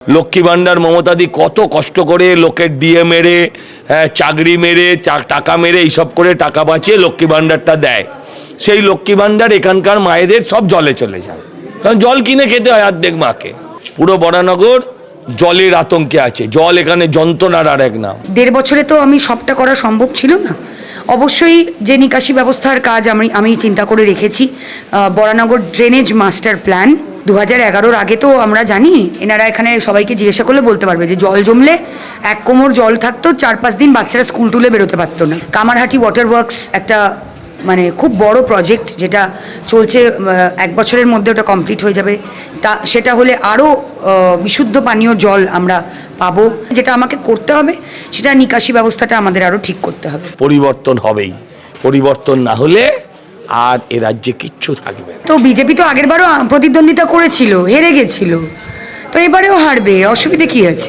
লক্ষ্মী ভান্ডার মমতাদি কত কষ্ট করে লোকের ডিএ মেরে চাকরি মেরে টাকা মেরে এইসব করে টাকা বাঁচিয়ে লক্ষ্মী ভান্ডারটা দেয়। সেই লক্ষ্মী ভান্ডার এখানকার মায়েদের সব জলে চলে যায়, কারণ জল কিনে খেতে হয় অর্ধেক মাকে। পুরো বরানগর জলের আতঙ্কে আছে, জল এখানে যন্ত্রণার আর এক নাম। 1.5 বছরে তো আমি সবটা করা সম্ভব ছিল না। অবশ্যই যে নিকাশি ব্যবস্থার কাজ আমি চিন্তা করে রেখেছি। বরানগর ড্রেনেজ মাস্টার প্ল্যান 2011-র আগে তো আমরা জানি, এনারা এখানে সবাইকে জিজ্ঞাসা করলে বলতে পারবে যে জল জমলে 1 কোমর জল থাকতো, 4-5 দিন বাচ্চারা স্কুল তুলে বেরোতে পারতো না। কামারহাটি ওয়াটার ওয়ার্কস একটা মানে খুব বড় প্রজেক্ট, যেটা চলছে, 1 বছরের মধ্যে ওটা কমপ্লিট হয়ে যাবে। সেটা হলে আরও বিশুদ্ধ পানীয় জল আমরা পাবো। যেটা আমাকে করতে হবে সেটা নিকাশি ব্যবস্থাটা আমাদের আরও ঠিক করতে হবে। পরিবর্তন হবেই, পরিবর্তন না হলে আর এ রাজ্যে কিচ্ছু থাকবে না। তো বিজেপি তো আগেরবারও প্রতিদ্বন্দ্বিতা করেছিল, হেরে গেছিল, তো এবারেও হারবে, অসুবিধে কি আছে?